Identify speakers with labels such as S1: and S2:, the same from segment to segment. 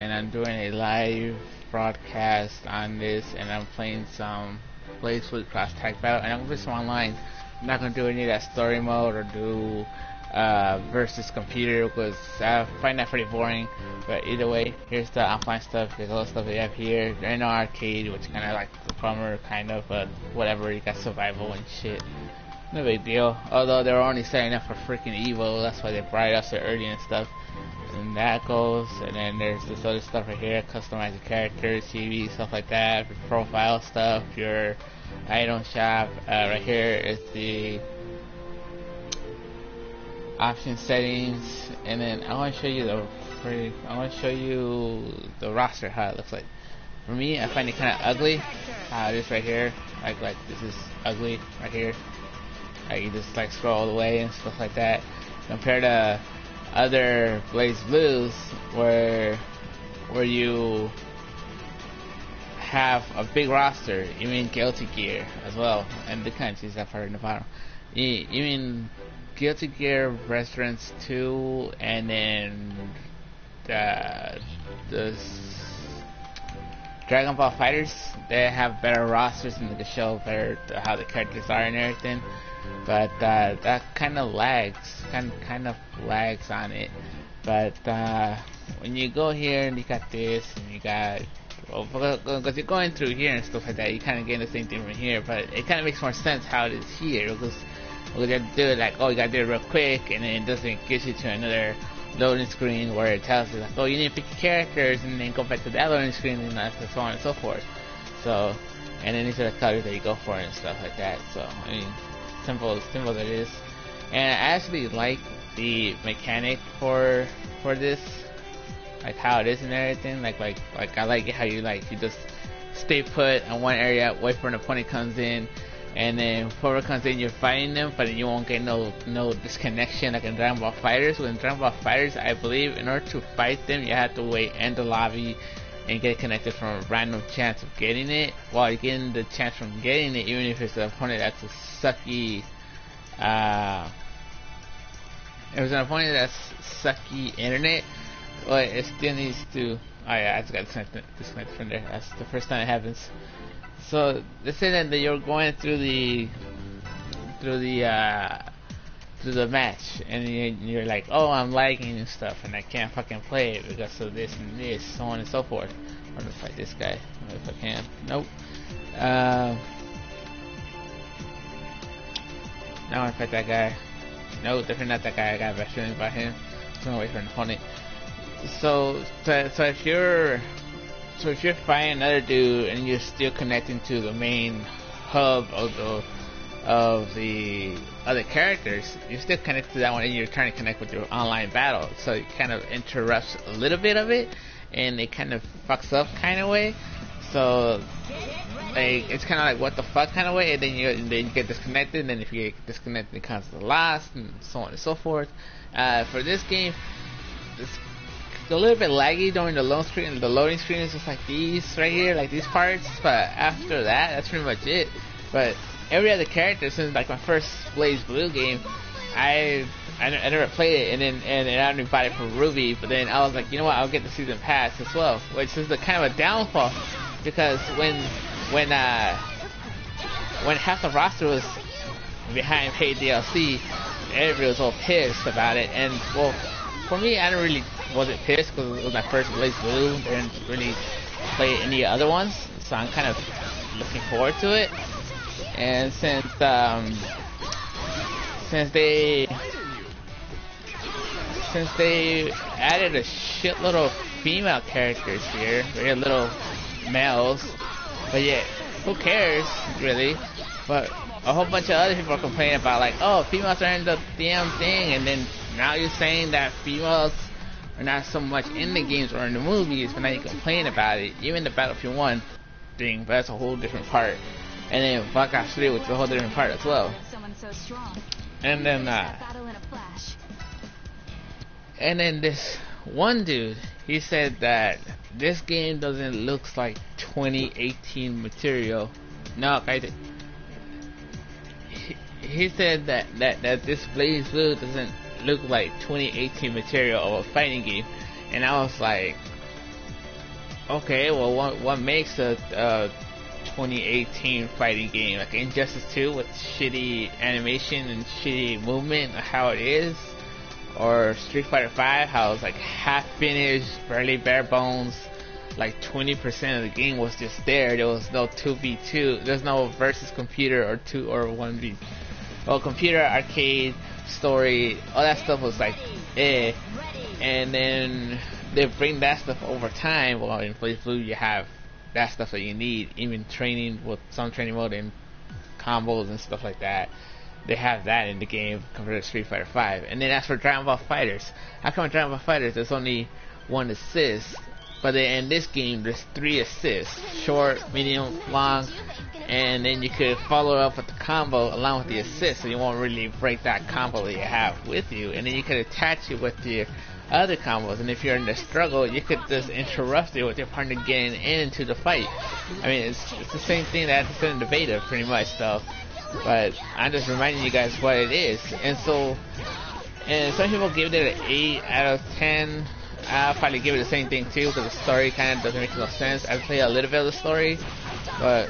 S1: and I'm doing a live broadcast on this, and I'm playing some BlazBlue cross tag battle, and I'm gonna play some online. I'm not gonna do any of that story mode or do versus computer because I find that pretty boring. But either way, here's the offline stuff. There's all the stuff we have here. They're in arcade, which kind of like the bummer, kind of, but whatever. You got survival and shit. No big deal. Although they were only setting up for freaking evil, that's why they brought it up so early and stuff. And that goes, and then there's this other stuff right here, customize the characters, TV, stuff like that, profile stuff, your item shop. Right here is the option settings, and then I want to show you the roster, how it looks like. For me, I find it kind of ugly, how it is right here. Like this is ugly right here. Like you just like scroll all the way and stuff like that. Compared to other BlazBlues where you have a big roster. You mean Guilty Gear as well, and the kind of choose that part in the bottom. You mean Guilty Gear, Restaurants 2, and then the Dragon Ball Fighters. They have better rosters and they can show better how the characters are and everything. But that kind of lags, kind of lags on it. But when you go here and you got this, and you got, because you're going through here and stuff like that, you kind of get the same thing from here. But it kind of makes more sense how it is here, because you have to do it like, oh, you gotta do it real quick, and then it doesn't get you to another loading screen where it tells you like, oh, you need to pick your characters, and then go back to that loading screen, and so on and so forth. So, and then these are the colors that you go for and stuff like that. So, I mean, simple as it is. And I actually like the mechanic for this, like how it is and everything. Like I like it how you just stay put in one area, wait for an opponent comes in, and then whoever comes in, you're fighting them, but then you won't get no disconnection like in Dragon Ball Fighters. With Dragon Ball Fighters, I believe in order to fight them, you have to wait in the lobby and get connected from a random chance of getting it. While you're getting the chance from getting it, even if it's an opponent that's a sucky, if it's an opponent that's sucky internet, well, it still needs to. Oh yeah, I just got disconnected from there. That's the first time it happens. So let's say that you're going through the match, and you're like, oh, I'm lagging and stuff, and I can't fucking play it because of this and this, so on and so forth. I'm gonna fight this guy if I can. Nope. Now I wanna fight that guy. No, definitely not that guy. I got a bad feeling about him. I'm gonna wait for an opponent. So if you're fighting another dude and you're still connecting to the main hub of the other characters, you're still connected to that one, and you're trying to connect with your online battle. So it kind of interrupts a little bit of it, and it kind of fucks up kind of way. So like it's kind of like what the fuck kind of way, and then you get disconnected, and then if you get disconnected, it comes to the last, and so on and so forth. For this game, it's a little bit laggy during the loading screen. The loading screen is just like these right here, like these parts. But after that, that's pretty much it. But every other character, since like my first BlazBlue game, I never played it, and I only bought it for Ruby. But then I was like, you know what, I'll get the season pass as well, which is the kind of a downfall, because when half the roster was behind paid DLC, everybody was all pissed about it. And well, for me, I wasn't pissed because it was my first BlazBlue. I didn't really play any other ones, so I'm kind of looking forward to it. And since they added a shitload of female characters here, very little males, but yet who cares really? But a whole bunch of other people are complaining about like, oh, females are in the damn thing, and then now you're saying that females are not so much in the games or in the movies, but now you complain about it. Even the Battlefield 1 thing, but that's a whole different part. And then Black Ops 3, which is a whole different part as well. And then this one dude, he said that this game doesn't look like 2018 material. No, he said that this BlazBlue doesn't look like 2018 material of a fighting game, and I was like, Okay, well, what makes a 2018 fighting game like Injustice 2 with shitty animation and shitty movement, how it is, or Street Fighter 5, how it's like half finished, barely bare bones, like 20% of the game was just there. There was no 2v2. There's no versus computer or 2 or 1v. Well, computer, arcade, story, all that stuff was like eh, and then they bring that stuff over time. Well, in BlazBlue you have that stuff that you need, even training with some training mode and combos and stuff like that. They have that in the game compared to Street Fighter 5. And then as for Dragon Ball FighterZ, how come in Dragon Ball FighterZ there's only 1 assist, but then in this game there's 3 assists, short, medium, long, and then you could follow up with the combo along with the assist, so you won't really break that combo that you have with you, and then you could attach it with your other combos, and if you're in the struggle, you could just interrupt it with your partner getting into the fight. I mean, it's the same thing that I said in the beta, pretty much, though. But I'm just reminding you guys what it is. And so, and some people give it an 8 out of 10. I'll probably give it the same thing too, because the story kind of doesn't make no sense. I played a little bit of the story, but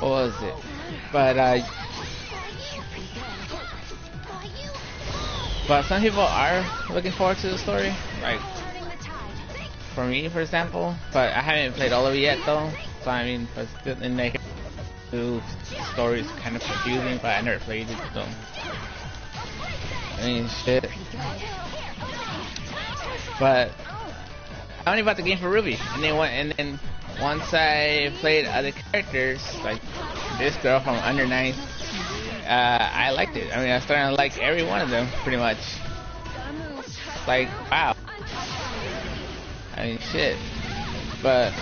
S1: what was it? But some people are looking forward to the story, like for me, for example. But I haven't played all of it yet, though. So I mean, but still, and the story is kind of confusing. But I never played it, so I mean, shit. But I only bought the game for Ruby, and then once I played other characters, like this girl from Under 9. I liked it. I mean, I started to like every one of them, pretty much. Like, wow. I mean, shit. But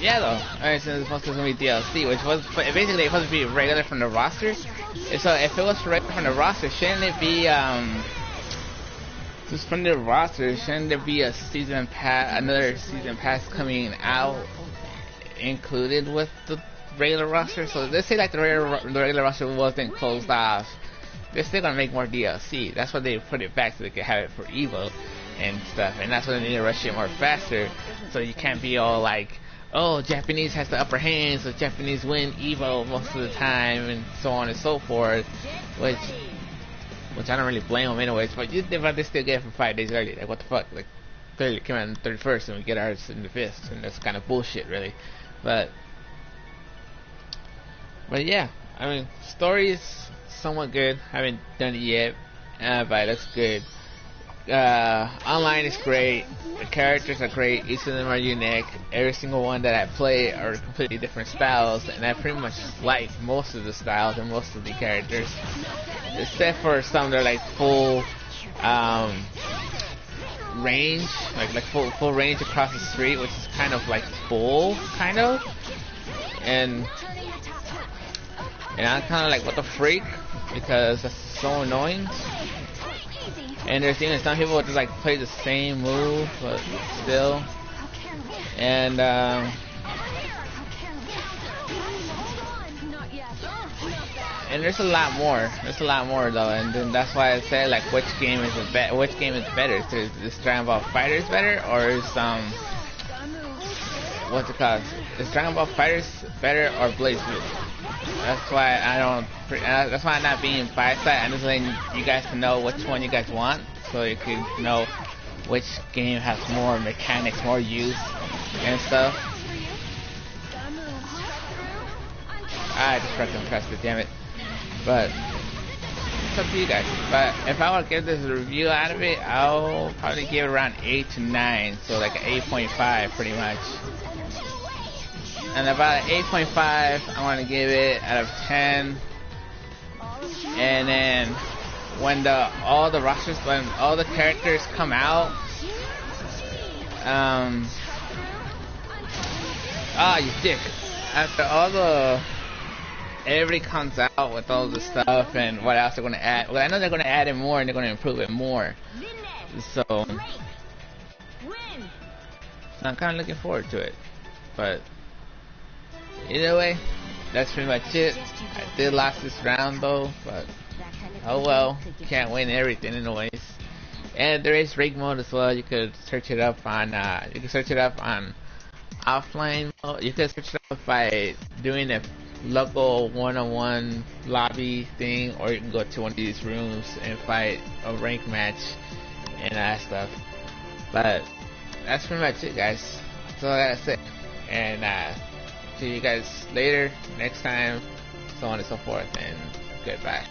S1: yeah, though. I mean, since it's supposed to be DLC, which was basically it's supposed to be regular from the roster. So if it was regular from the roster, shouldn't it be just from the roster? Shouldn't there be a season pass, another season pass coming out included with the regular roster? So let's say like the regular roster wasn't closed off, they're still gonna make more DLC. That's why they put it back, so they can have it for Evo and stuff. And that's why they need to rush it more faster, so you can't be all like, oh, Japanese has the upper hand, so Japanese win Evo most of the time, and so on and so forth. Which I don't really blame them anyways. But they still get it for 5 days early. Like, what the fuck? Like, clearly came out on the 31st and we get ours in the 5th, and that's kind of bullshit, really. But yeah, I mean, story is somewhat good. I haven't done it yet, but it looks good. Online is great. The characters are great. Each of them are unique. Every single one that I play are completely different styles, and I pretty much like most of the styles and most of the characters, except for some that are like full range, like full range across the street, which is kind of like full, kind of, and I'm kind of like, what the freak, because that's so annoying. And there's even some people just like play the same move, but still, and there's a lot more. There's a lot more though, and then that's why I said like, which game is better? Is Dragon Ball FighterZ better, or is what's it called? Is Dragon Ball FighterZ better, or BlazBlue? That's why that's why I'm not being biased. I'm just letting you guys know which one you guys want, so you can know which game has more mechanics, more use, and stuff. I just freaking pressed it, damn it. But it's up to you guys. But if I were to give this a review out of it, I'll probably give it around 8 to 9, so like an 8.5 pretty much. And about an 8.5, I want to give it out of 10. And then when all the characters come out, you dick. After everybody comes out with all the stuff and what else they're gonna add. Well, I know they're gonna add it more and they're gonna improve it more. So I'm kind of looking forward to it. But either way, that's pretty much it. I did lost this round though, but oh well, can't win everything anyways. And there is rank mode as well. You could search it up on offline mode. You can search it up by doing a local one-on-one lobby thing, or you can go to one of these rooms and fight a rank match and that stuff. But that's pretty much it, guys. That's all I gotta say. And see you guys later, next time, so on and so forth, and goodbye.